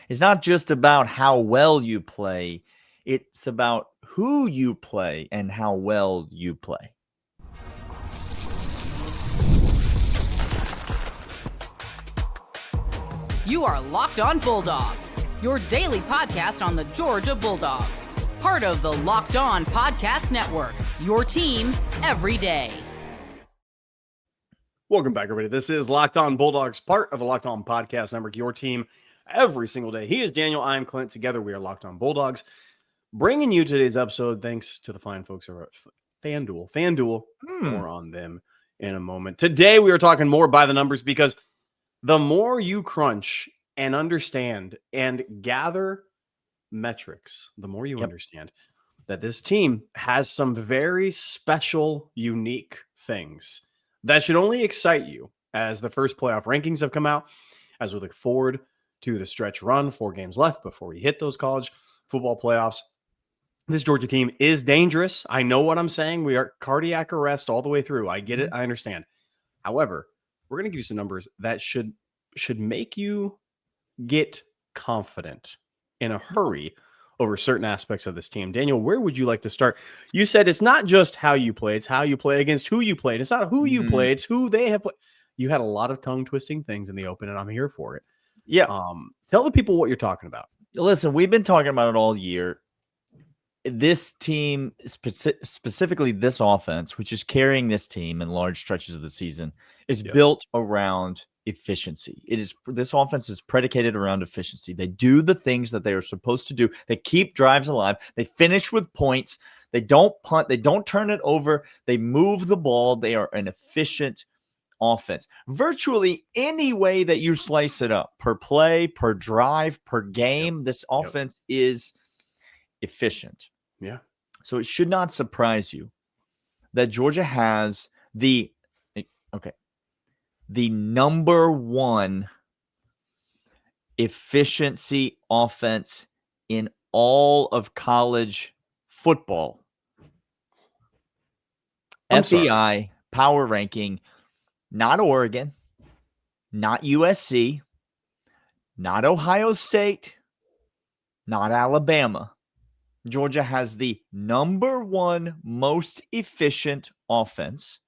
It's not just about how well you play. It's about who you play and how well you play. You are Locked On Bulldogs, your daily podcast on the Georgia Bulldogs. Part of the Locked On Podcast Network, your team every day. Welcome back, everybody. This is Locked On Bulldogs, part of the Locked On Podcast Network, your team every single day. He is Daniel. I am Clint. Together, we are Locked On Bulldogs. Bringing you today's episode thanks to the fine folks over at FanDuel. FanDuel, more on them in a moment. Today, we are talking more by the numbers because the more you crunch and understand and gather metrics, the more you understand that this team has some very special, unique things that should only excite you as the first playoff rankings have come out, as we look forward to the stretch run, 4 games left before we hit those college football playoffs. This Georgia team is dangerous. I know what I'm saying. We are cardiac arrest all the way through. I get it. I understand. However, we're going to give you some numbers that should make you get confident in a hurry over certain aspects of this team. Daniel, where would you like to start? You said it's not just how you play, it's how you play against who you played. It's not who you play, it's who they have played. You had a lot of tongue-twisting things in the open, and I'm here for it. Yeah. Tell the people what you're talking about. Listen, we've been talking about it all year. This team, specifically this offense, which is carrying this team in large stretches of the season, is built around efficiency. This offense is predicated around efficiency. They do the things that they are supposed to do. They keep drives alive. They finish with points. They don't punt. They don't turn it over. They move the ball. They are an efficient offense. Virtually any way that you slice it up, per play, per drive, per game, this offense is efficient. Yeah. So it should not surprise you that Georgia has the number one efficiency offense in all of college football. FEI power ranking, not Oregon, not USC, not Ohio State, not Alabama. Georgia has the number one most efficient offense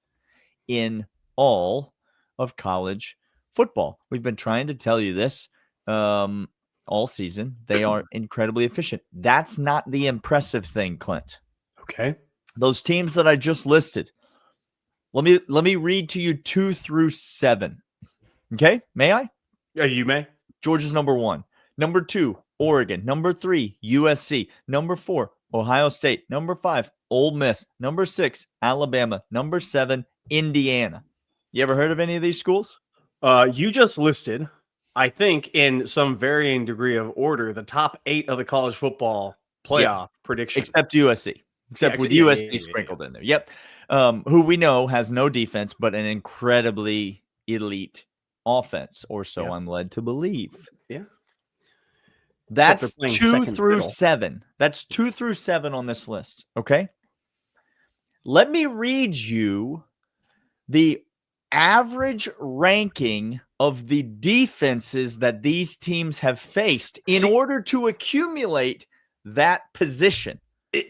in all of college football. We've been trying to tell you this all season. They are incredibly efficient. That's not the impressive thing, Clint. Okay. Those teams that I just listed. Let me read to you 2 through 7. Okay? May I? Yeah, you may. Georgia's number 1. Number 2, Oregon. Number 3, USC. Number 4, Ohio State. Number 5, Ole Miss. Number 6, Alabama. Number 7, Indiana. You ever heard of any of these schools? You just listed, I think, in some varying degree of order, the top 8 of the college football playoff prediction. Except USC. With USC sprinkled in there. Yep. Who we know has no defense, but an incredibly elite offense, or so I'm led to believe. Yeah. That's 2 through 7. That's 2 through 7 on this list. Okay. Let me read you the average ranking of the defenses that these teams have faced in order to accumulate that position.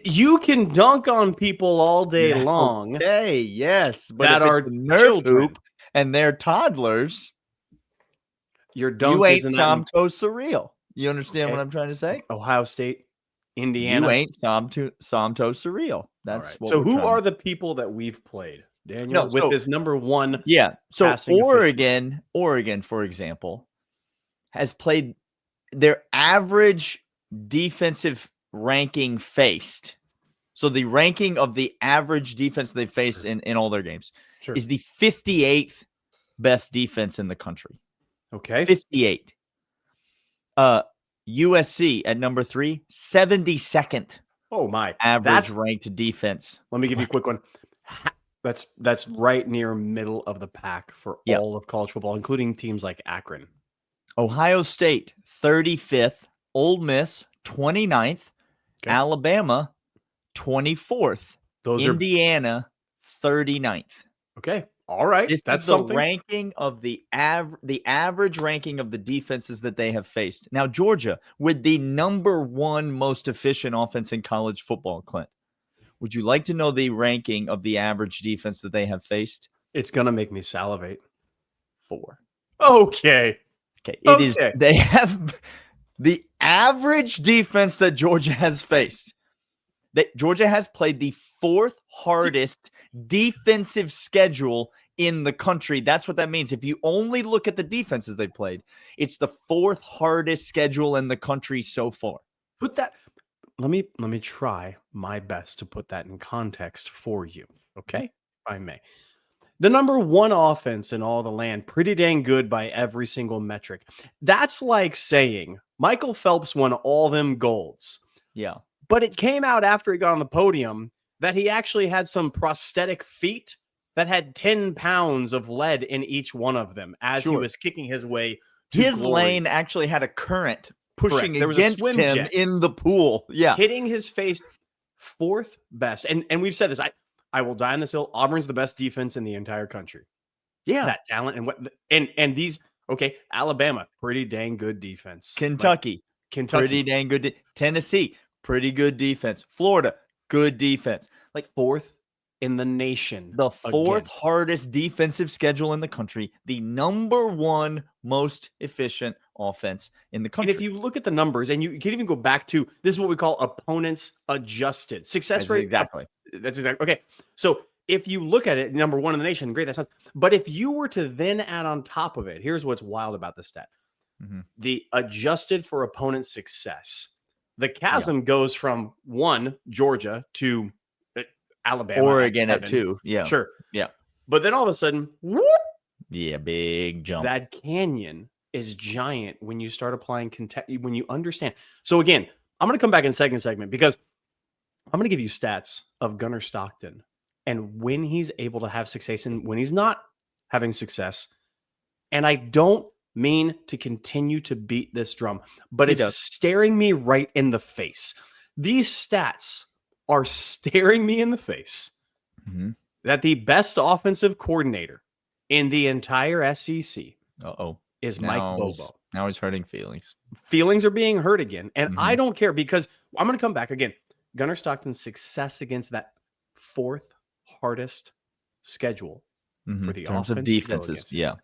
You can dunk on people all day long. Okay, yes. But that if are it's a Nerf hoop and they're toddlers, your dunk you ain't Somto surreal. You understand what I'm trying to say? Ohio State, Indiana. You ain't Somto surreal. That's what so. Who are the people that we've played, Daniel? With this number 1, So Oregon, for example, has played their average defensive ranking faced. So the ranking of the average defense they face in all their games is the 58th best defense in the country. Okay. 58. USC at number 3, 72nd. Oh my. Average ranked defense. Let me give you a quick one. That's right near middle of the pack for all of college football, including teams like Akron. Ohio State, 35th. Ole Miss, 29th. Alabama, 24th. Indiana, 39th. Okay. All right. This That's is the something. ranking of the average ranking of the defenses that they have faced. Now, Georgia, with the number 1 most efficient offense in college football, Clint, would you like to know the ranking of the average defense that they have faced? It's going to make me salivate. 4. Okay. Okay. It is. They have the average defense that Georgia has faced. That Georgia has played the 4th hardest defensive schedule in the country. That's what that means. If you only look at the defenses they played, it's the 4th hardest schedule in the country so far. Put that. Let me try my best to put that in context for you. Okay, if I may. The number 1 offense in all the land, pretty dang good by every single metric. That's like saying Michael Phelps won all them golds. Yeah. But it came out after he got on the podium that he actually had some prosthetic feet that had 10 pounds of lead in each one of them as he was kicking his way to his glory. lane actually had a current pushing There was a against swim him jet in the pool. Yeah. Hitting his face, 4th best. And we've said this. I will die on this hill. Auburn's the best defense in the entire country. Yeah. That talent and these, okay, Alabama, pretty dang good defense. Kentucky, pretty dang good. Tennessee, pretty good defense. Florida, good defense. Like 4th in the nation. The 4th hardest defensive schedule in the country. The number 1 most efficient offense in the country. And if you look at the numbers, and you can even go back to, this is what we call opponents adjusted. Success rate. Exactly. That's exactly. Okay. So if you look at it, number 1 in the nation, great. That sounds. But if you were to then add on top of it, here's what's wild about the stat. Mm-hmm. The adjusted for opponent success. The chasm goes from 1, Georgia, to Alabama. Oregon at 2. Yeah. Sure. Yeah. But then all of a sudden, whoop, yeah, big jump. that canyon is giant when you start applying when you understand. So again, I'm going to come back in second segment because I'm going to give you stats of Gunnar Stockton and when he's able to have success and when he's not having success. And I don't mean to continue to beat this drum, but it's staring me right in the face. These stats are staring me in the face that the best offensive coordinator in the entire SEC is Mike Bobo. Now he's hurting feelings. Feelings are being hurt again. And I don't care because I'm going to come back again. Gunnar Stockton's success against that 4th hardest schedule for the in terms offense of defenses. Yeah.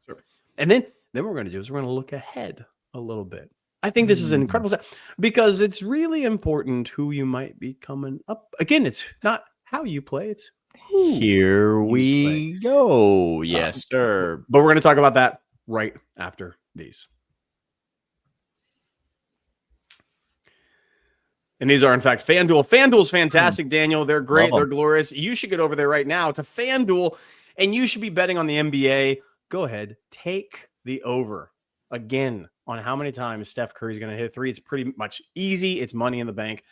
And then what we're going to do is we're going to look ahead a little bit. I think this is an incredible set because it's really important who you might be coming up. Again, it's not how you play, it's who Here we go. Yes, sir. But we're going to talk about that right after these. And these are, in fact, FanDuel. FanDuel's fantastic, Daniel. They're great. They're glorious. You should get over there right now to FanDuel, and you should be betting on the NBA. Go ahead. Take the over. Again, on how many times Steph Curry's going to hit a 3. It's pretty much easy. It's money in the bank.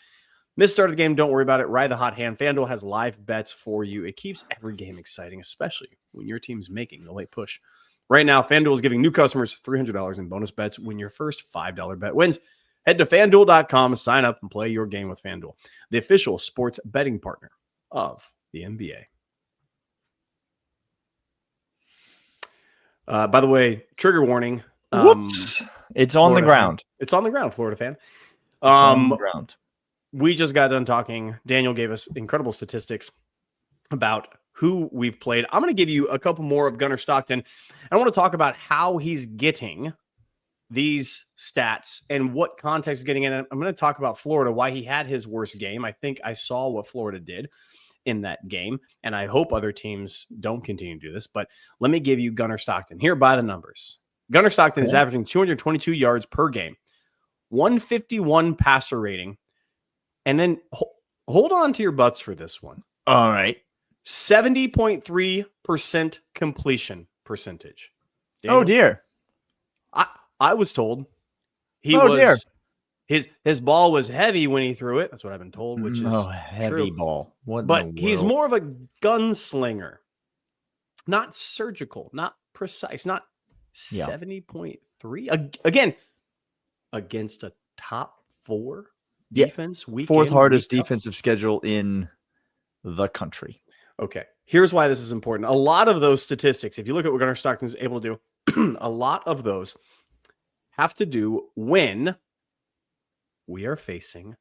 Missed start of the game, don't worry about it. Ride the hot hand. FanDuel has live bets for you. It keeps every game exciting, especially when your team's making the late push. Right now, FanDuel is giving new customers $300 in bonus bets when your first $5 bet wins. Head to FanDuel.com, sign up, and play your game with FanDuel, the official sports betting partner of the NBA. By the way, trigger warning. Whoops. It's on the ground. Fan. It's on the ground, Florida fan. On the ground. We just got done talking. Daniel gave us incredible statistics about who we've played. I'm going to give you a couple more of Gunnar Stockton. I want to talk about how he's getting these stats and what context is getting in. I'm going to talk about Florida, why he had his worst game. I think I saw what Florida did in that game, and I hope other teams don't continue to do this. But let me give you Gunnar Stockton. Here by the numbers. Gunnar Stockton is averaging 222 yards per game, 151 passer rating, and then hold on to your butts for this one. All right. 70.3% completion percentage. Daniel, Oh, dear. I was told dear. His ball was heavy when he threw it. That's what I've been told, which is heavy true. ball. But he's more of a gunslinger, not surgical, not precise, not 70.3. Again, against a top 4 defense. Fourth hardest defensive schedule in the country. Okay. Here's why this is important. A lot of those statistics, if you look at what Gunnar Stockton is able to do, a lot of those have to do when we are facing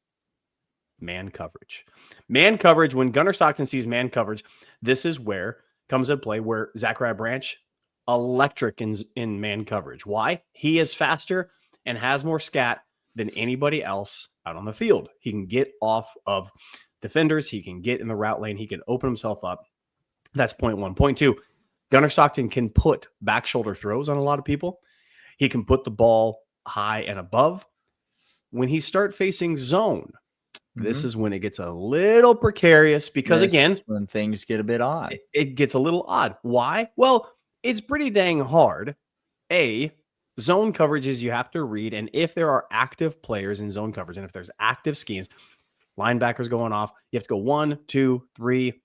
man coverage. Man coverage, when Gunnar Stockton sees man coverage, this is where comes into play where Zachariah Branch, electric in man coverage. Why? He is faster and has more scat than anybody else out on the field. He can get off of defenders. He can get in the route lane. He can open himself up. That's point one. Point two, Gunnar Stockton can put back shoulder throws on a lot of people. He can put the ball high and above. When he start facing zone, this is when it gets a little precarious because, again, when things get a bit odd. It gets a little odd. Why? Well, it's pretty dang hard. Zone coverages you have to read, and if there are active players in zone coverage, and if there's active schemes, linebackers going off, you have to go 1, 2, 3.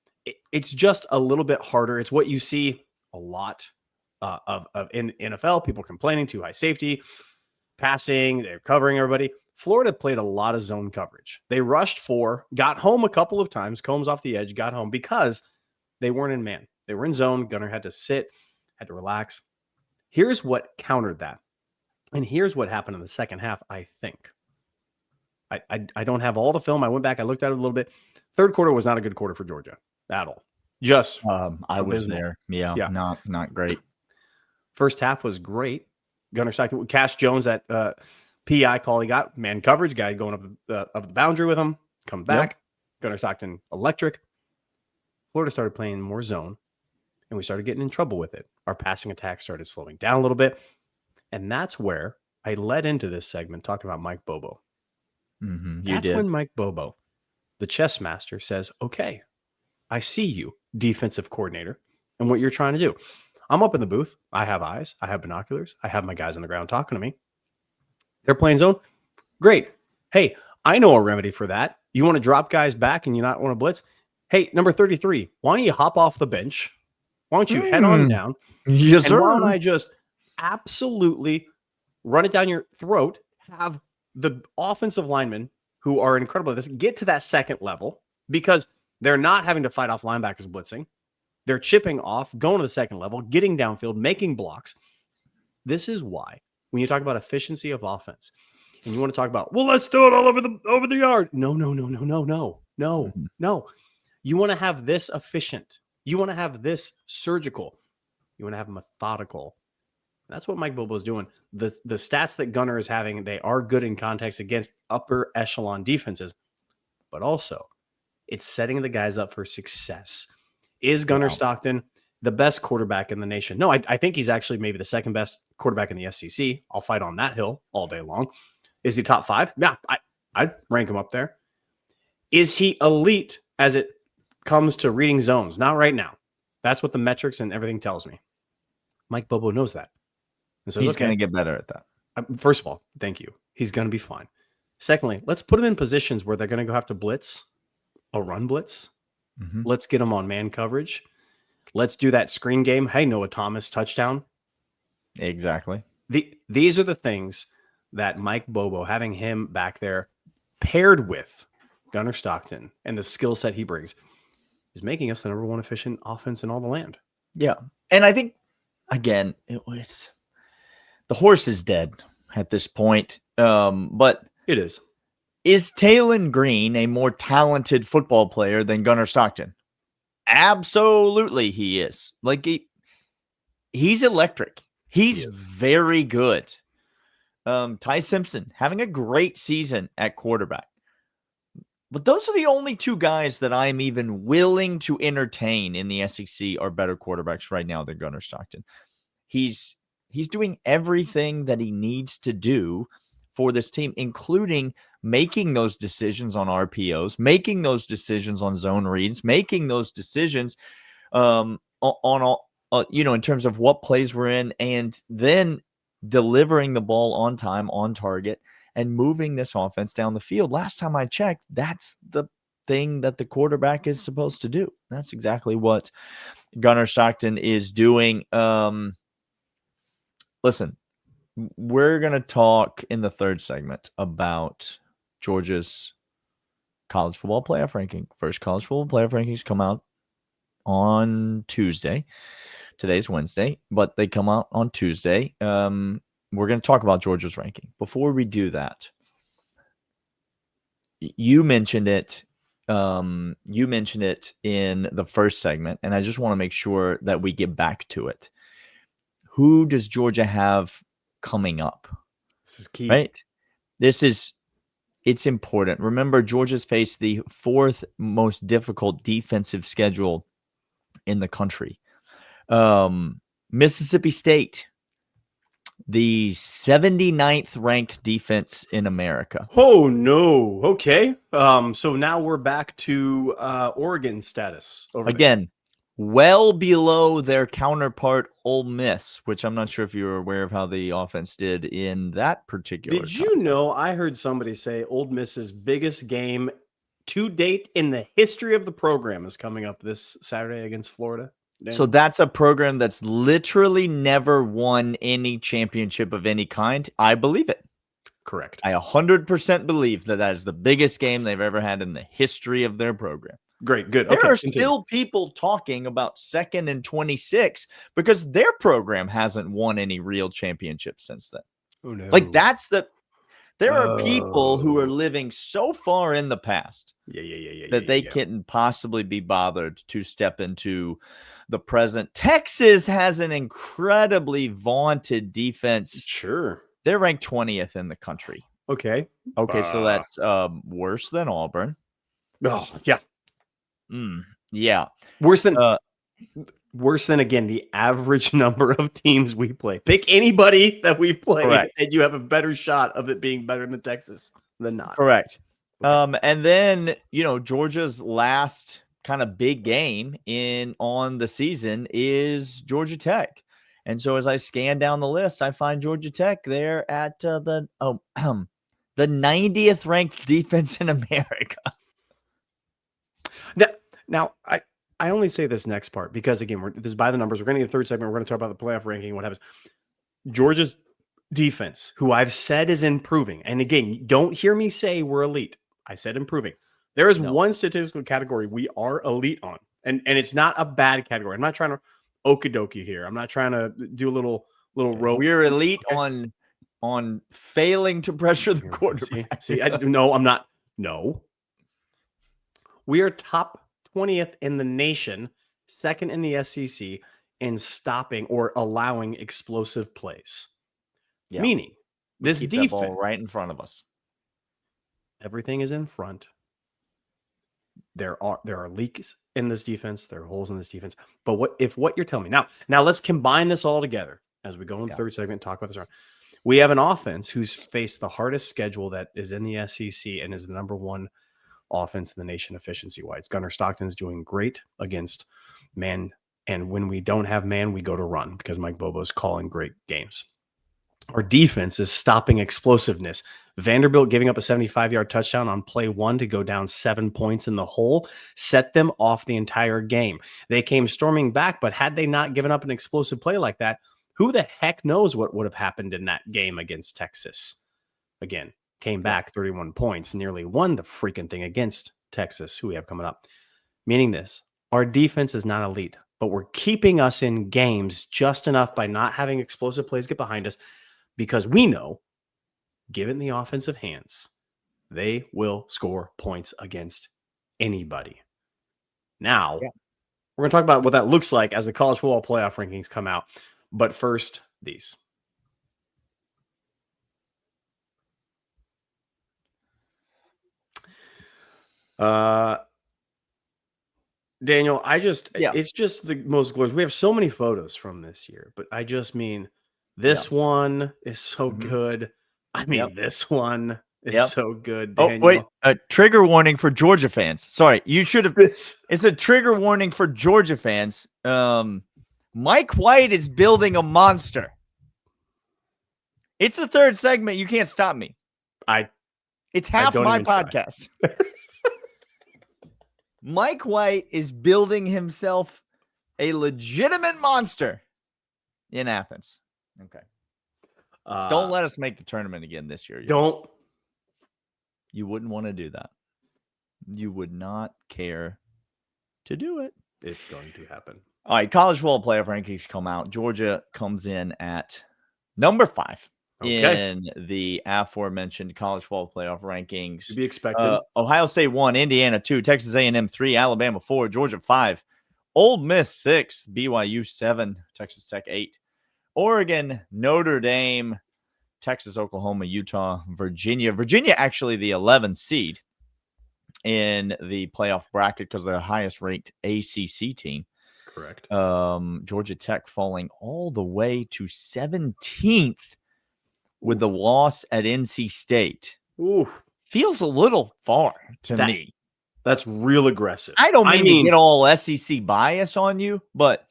It's just a little bit harder. It's what you see a lot of in NFL, people complaining too high safety, passing, they're covering everybody. Florida played a lot of zone coverage. They rushed 4, got home a couple of times, Combs off the edge, got home because they weren't in man. They were in zone. Gunnar had to sit, had to relax. Here's what countered that. And here's what happened in the second half, I think. I don't have all the film. I went back, I looked at it a little bit. Third quarter was not a good quarter for Georgia at all. Just I was there. Yeah. Not great. First half was great. Gunnar Stockton, Cash Jones, that PI call he got, man coverage guy going up the boundary with him, come back. Yep. Gunnar Stockton, electric. Florida started playing more zone, and we started getting in trouble with it. Our passing attack started slowing down a little bit, and that's where I led into this segment talking about Mike Bobo. That's when Mike Bobo, the chess master, says, okay, I see you, defensive coordinator, and what you're trying to do. I'm up in the booth. I have eyes. I have binoculars. I have my guys on the ground talking to me. They're playing zone. Great. Hey, I know a remedy for that. You want to drop guys back and you not want to blitz? Hey, number 33, why don't you hop off the bench? Why don't you head on down? Yes, sir. Why don't I just absolutely run it down your throat, have the offensive linemen who are incredible at this get to that second level because they're not having to fight off linebackers blitzing. They're chipping off, going to the second level, getting downfield, making blocks. This is why when you talk about efficiency of offense and you want to talk about, well, let's do it all over the yard. No. You want to have this efficient. You want to have this surgical. You want to have methodical. That's what Mike Bobo is doing. The stats that Gunnar is having, they are good in context against upper echelon defenses, but also it's setting the guys up for success. Is Gunnar Stockton the best quarterback in the nation? No, I think he's actually maybe the second best quarterback in the SEC. I'll fight on that hill all day long. Is he top 5? Yeah, I'd rank him up there. Is he elite as it comes to reading zones? Not right now. That's what the metrics and everything tells me. Mike Bobo knows that. And so he's going to get better at that. First of all, thank you. He's going to be fine. Secondly, let's put him in positions where they're going to go have to blitz, a run blitz. Let's get him on man coverage. Let's do that screen game. Hey, Noah Thomas touchdown. Exactly. These are the things that Mike Bobo, having him back there paired with Gunnar Stockton and the skill set he brings, is making us the number 1 efficient offense in all the land. Yeah. And I think, again, the horse is dead at this point. But it is. Is Talon Green a more talented football player than Gunnar Stockton? Absolutely, he is. Like he's electric. He's very good. Ty Simpson having a great season at quarterback. But those are the only 2 guys that I'm even willing to entertain in the SEC are better quarterbacks right now than Gunnar Stockton. He's doing everything that he needs to do for this team, including making those decisions on RPOs, making those decisions on zone reads, making those decisions on in terms of what plays we're in, and then delivering the ball on time, on target, and moving this offense down the field. Last time I checked, that's the thing that the quarterback is supposed to do. That's exactly what Gunnar Stockton is doing. Listen, we're going to talk in the third segment about Georgia's college football playoff ranking. First college football playoff rankings come out on Tuesday. Today's Wednesday, but they come out on Tuesday. We're going to talk about Georgia's ranking. Before we do that, you mentioned it. You mentioned it in the first segment, and I just want to make sure that we get back to it. Who does Georgia have coming up? This is key. Right? It's important. Remember, Georgia's faced the fourth most difficult defensive schedule in the country. Mississippi State, the 79th ranked defense in America. Oh, no. Okay. So now we're back to Oregon status. Again, well below their counterpart, Ole Miss, which I'm not sure if you're aware of how the offense did in that particular Did you know, I heard somebody say Ole Miss's biggest game to date in the history of the program is coming up this Saturday against Florida? Daniel? So that's a program that's literally never won any championship of any kind. I believe it. Correct. I 100% believe that is the biggest game they've ever had in the history of their program. Great, good. There are still people talking about 2nd and 26 because their program hasn't won any real championships since then. Oh, no. Like there are people who are living so far in the past that they couldn't possibly be bothered to step into the present. Texas has an incredibly vaunted defense. Sure. They're ranked 20th in the country. Okay. So that's worse than Auburn. Oh, yeah. Yeah. Worse than again the average number of teams we play. Pick anybody that we play, and you have a better shot of it being better than Texas than not. Correct. Okay. And then Georgia's last kind of big game on the season is Georgia Tech, and so as I scan down the list, I find Georgia Tech there at the 90th ranked defense in America. Now, I only say this next part because, again, this is by the numbers. We're going to get the third segment. We're going to talk about the playoff ranking and what happens. Georgia's defense, who I've said is improving. And, again, don't hear me say we're elite. I said improving. There is one statistical category we are elite on, and it's not a bad category. I'm not trying to okie dokie here. I'm not trying to do a little rope. We're elite on failing to pressure the quarterback. No, I'm not. No. We are top 20th in the nation, 2nd in the SEC in stopping or allowing explosive plays. Yeah. Meaning, this defense that ball right in front of us. Everything is in front. There are leaks in this defense. There are holes in this defense. But what you're telling me now, let's combine this all together as we go in the third segment and talk about this around. We have an offense who's faced the hardest schedule that is in the SEC and is the number one offense in the nation efficiency-wise. Gunnar Stockton's doing great against man, and when we don't have man, we go to run because Mike Bobo's calling great games. Our defense is stopping explosiveness. Vanderbilt giving up a 75-yard touchdown on play 1 to go down 7 points in the hole set them off the entire game. They came storming back, but had they not given up an explosive play like that, who the heck knows what would have happened in that game against Texas? Again, came back 31 points, nearly won the freaking thing against Texas, who we have coming up. Meaning this, our defense is not elite, but we're keeping us in games just enough by not having explosive plays get behind us because we know, given the offensive hands, they will score points against anybody. Now, we're going to talk about what that looks like as the college football playoff rankings come out. But first, these. Daniel, it's just the most glorious. We have so many photos from this year, but I just mean this one is so good. I mean, this one is so good, Daniel. Oh, wait, a trigger warning for Georgia fans. Sorry, you should have. It's a trigger warning for Georgia fans. Mike White is building a monster. It's the third segment. You can't stop me. It's half my podcast. Mike White is building himself a legitimate monster in Athens. Okay. Don't let us make the tournament again this year. Don't. You wouldn't want to do that. You would not care to do it. It's going to happen. All right, college football playoff rankings come out. Georgia comes in at number 5 in the aforementioned college football playoff rankings. To be expected. Ohio State 1, Indiana 2, Texas A&M 3, Alabama 4, Georgia 5, Ole Miss 6, BYU 7, Texas Tech 8, Oregon, Notre Dame, Texas, Oklahoma, Utah, Virginia. Virginia actually the 11th seed in the playoff bracket because they're the highest ranked ACC team. Correct. Georgia Tech falling all the way to 17th with the loss at NC State. Ooh, feels a little far to me. That's real aggressive. I don't mean to get all SEC bias on you, but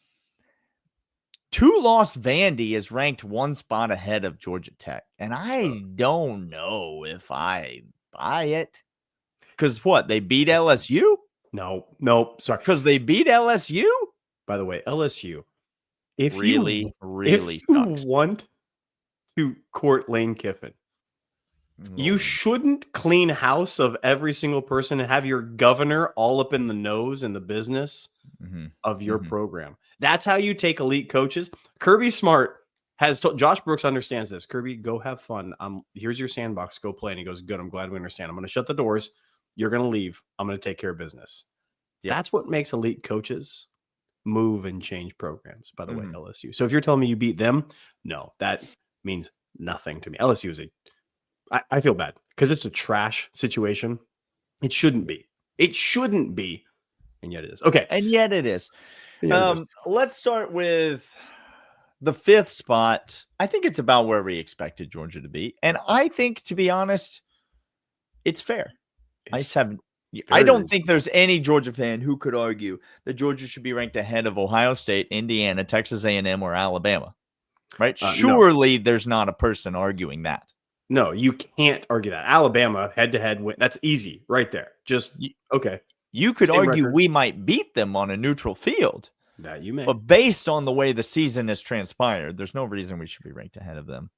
2-loss Vandy is ranked 1 spot ahead of Georgia Tech. And I don't know if I buy it. Because what? They beat LSU? No, sorry. Because they beat LSU? By the way, LSU. If you want to court Lane Kiffin, you shouldn't clean house of every single person and have your governor all up in the nose in the business of your program. That's how you take elite coaches. Kirby Smart has told Josh Brooks understands this. Kirby, go have fun. Here's your sandbox. Go play. And he goes, good. I'm glad we understand. I'm going to shut the doors. You're going to leave. I'm going to take care of business. Yep. That's what makes elite coaches move and change programs, by the way, LSU. So if you're telling me you beat them, no, that means nothing to me. LSU is I feel bad because it's a trash situation. It shouldn't be. It shouldn't be. And yet it is. Okay. And yet it is. Let's start with the 5th spot. I think it's about where we expected Georgia to be. And I think, to be honest, it's fair. I don't think there's any Georgia fan who could argue that Georgia should be ranked ahead of Ohio State, Indiana, Texas A&M, or Alabama. Right? Surely there's not a person arguing that. No, you can't argue that. Alabama head-to-head win. That's easy right there. Okay. You could argue we might beat them on a neutral field. That you may. But based on the way the season has transpired, there's no reason we should be ranked ahead of them.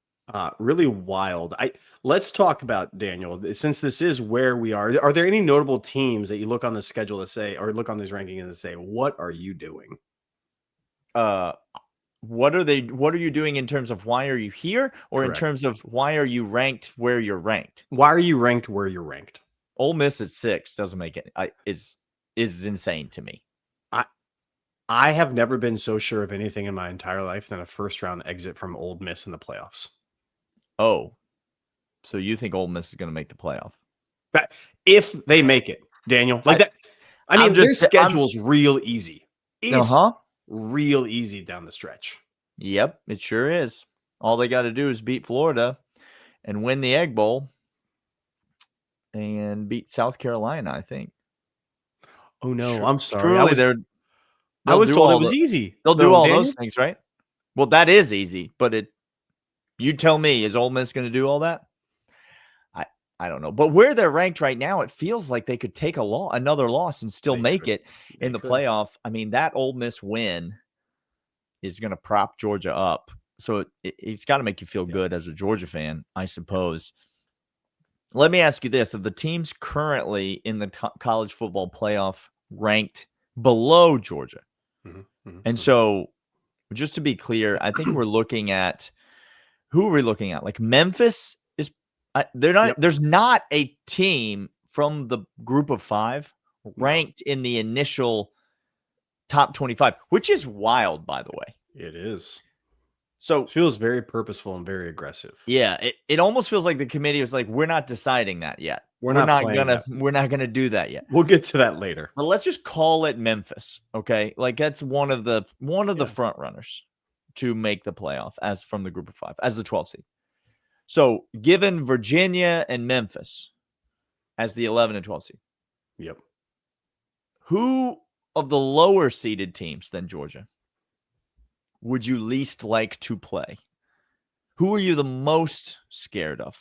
Really wild. Let's talk about, Daniel, since this is where we are there any notable teams that you look on the schedule to say, or look on these rankings and say, what are you doing? What are you doing in terms of why are you here, or Correct. In terms of why are you ranked where you're ranked? Why are you ranked where you're ranked? Ole Miss at 6 doesn't make it. Is insane to me. I have never been so sure of anything in my entire life than a first-round exit from Ole Miss in the playoffs. Oh, so you think Ole Miss is going to make the playoff? But if they make it, Daniel, that. I mean, their schedule's real easy. It's real easy down the stretch. Yep, it sure is. All they got to do is beat Florida and win the Egg Bowl and beat South Carolina, I think. Oh, no, I'm sorry. I was told it was easy. They'll do all those things, right? Well, that is easy, but you tell me, is Ole Miss going to do all that? I don't know. But where they're ranked right now, it feels like they could take another loss and still make it in the playoff. I mean, that Ole Miss win is going to prop Georgia up. So it's got to make you feel good as a Georgia fan, I suppose. Let me ask you this. Of the teams currently in the college football playoff ranked below Georgia, and so just to be clear, I think we're looking at who are we looking at? Like Memphis is they're not. Yep. There's not a team from the group of 5 ranked in the initial top 25, which is wild, by the way. It is. So it feels very purposeful and very aggressive. Yeah, it almost feels like the committee was like, we're not deciding that yet. We're not gonna do that yet. We'll get to that later. But let's just call it Memphis, okay? Like that's one of the front runners to make the playoff as from the group of 5 as the 12th seed. So given Virginia and Memphis as the 11 and 12 seed, yep. Who of the lower seeded teams than Georgia would you least like to play? Who are you the most scared of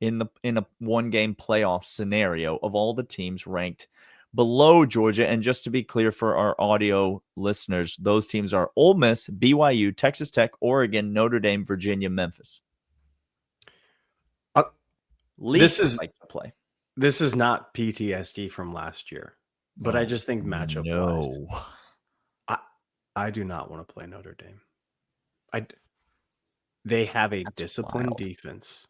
in a one-game playoff scenario of all the teams ranked below Georgia? And just to be clear for our audio listeners, those teams are Ole Miss, BYU, Texas Tech, Oregon, Notre Dame, Virginia, Memphis. This is not PTSD from last year, but I just think matchup wise. I do not want to play Notre Dame. They have a disciplined defense.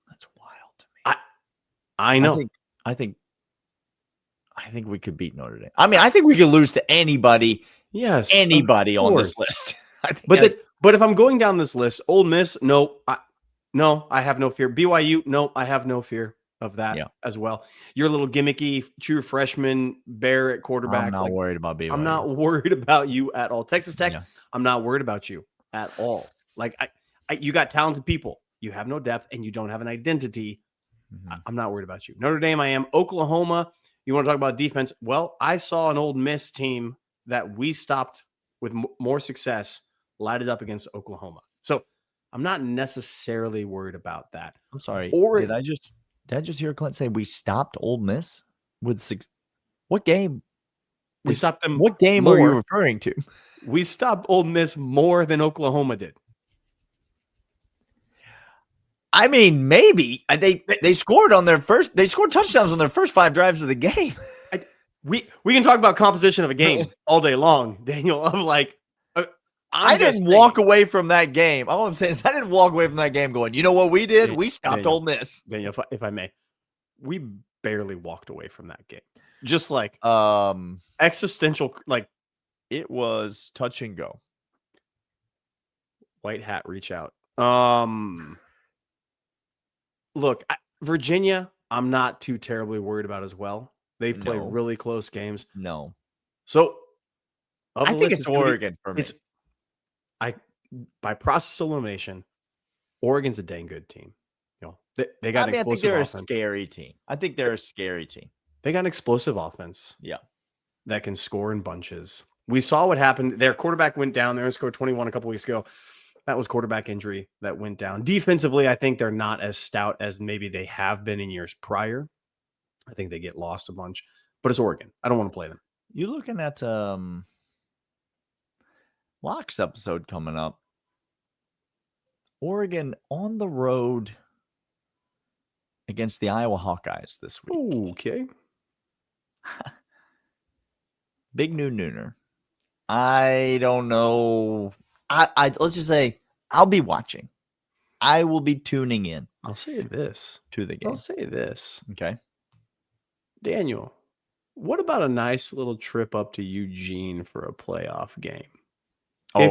That's wild to me. I know. I think we could beat Notre Dame. I mean, I think we could lose to anybody. Yes, anybody on this list. But if I'm going down this list, Ole Miss, no, I have no fear. BYU, no, I have no fear of that as well. You're a little gimmicky, true freshman bear at quarterback. I'm not worried about BYU. I'm not worried about you at all. Texas Tech, I'm not worried about you at all. Like you got talented people. You have no depth and you don't have an identity. Mm-hmm. I'm not worried about you. Notre Dame, I am. Oklahoma, you want to talk about defense? Well, I saw an Ole Miss team that we stopped with more success light it up against Oklahoma. So I'm not necessarily worried about that. I'm sorry. Did I just hear Clint say we stopped Ole Miss with six? What game? We stopped them. What game are you referring to? We stopped Ole Miss more than Oklahoma did. I mean, maybe they scored on their first. They scored touchdowns on their first 5 drives of the game. We can talk about composition of a game all day long, Daniel. Of like, I didn't walk away from that game. All I'm saying is I didn't walk away from that game going, you know what we did? We stopped Ole Miss. Daniel, if I may, we barely walked away from that game. Just like existential, like it was touch and go. White hat, reach out. Look, Virginia, I'm not too terribly worried about as well. They've played really close games. No. So I think it's Oregon for me. By process elimination, Oregon's a dang good team. You know, they got an explosive offense. I think they're a scary team. I think they're a scary team. They got an explosive offense. Yeah. That can score in bunches. We saw what happened. Their quarterback went down there and scored 21 a couple weeks ago. That was quarterback injury that went down. Defensively, I think they're not as stout as maybe they have been in years prior. I think they get lost a bunch, but it's Oregon. I don't want to play them. You looking at Locke's episode coming up. Oregon on the road against the Iowa Hawkeyes this week. Okay. Big nooner. I don't know. I let's just say I'll be watching. I will be tuning in. I'll say this to the game. I'll say this. Okay. Daniel, what about a nice little trip up to Eugene for a playoff game? I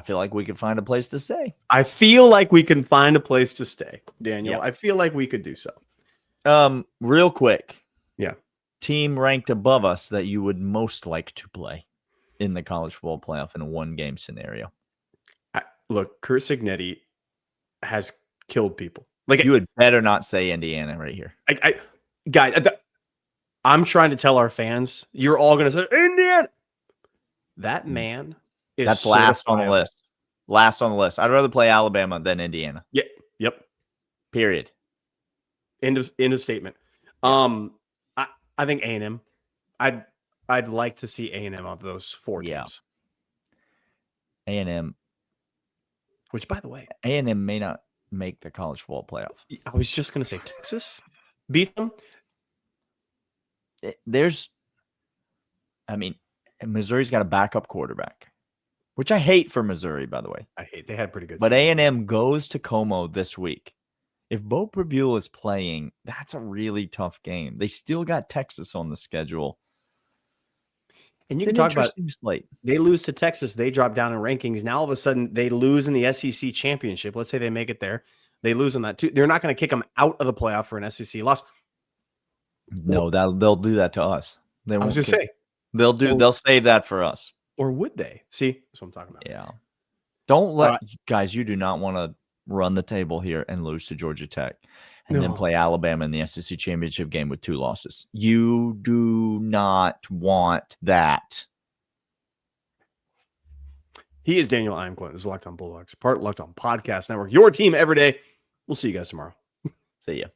feel like we could find a place to stay. I feel like we can find a place to stay, Daniel. Yep. I feel like we could do so. Real quick. Yeah. Team ranked above us that you would most like to play in the college football playoff in a 1-game scenario. Look, Curt Cignetti has killed people. Like you would better not say Indiana right here. Guys, I'm trying to tell our fans, you're all going to say Indiana. That man is that's last on the list. Last on the list. I'd rather play Alabama than Indiana. Yeah. Yep. Period. End of statement. I think A&M. I'd like to see A&M of those 4 teams. A&M. Which, by the way, A&M may not make the college football playoff. I was just going to say Texas beat them. Missouri's got a backup quarterback, which I hate for Missouri, by the way. They had pretty good. But A&M goes to Como this week. If Bo Prabule is playing, that's a really tough game. They still got Texas on the schedule. And you can talk about slate. They lose to Texas. They drop down in rankings. Now, all of a sudden, they lose in the SEC championship. Let's say they make it there. They lose on that too. They're not going to kick them out of the playoff for an SEC loss. No, they'll do that to us. I was just saying. They'll save that for us. Or would they? See, that's what I'm talking about. Yeah. Don't let guys, you do not want to run the table here and lose to Georgia Tech and then play Alabama in the SEC championship game with 2 losses. You do not want that. He is Daniel. I'm Clint. This is Locked On Bulldogs, part Locked On Podcast Network. Your team every day. We'll see you guys tomorrow. See ya.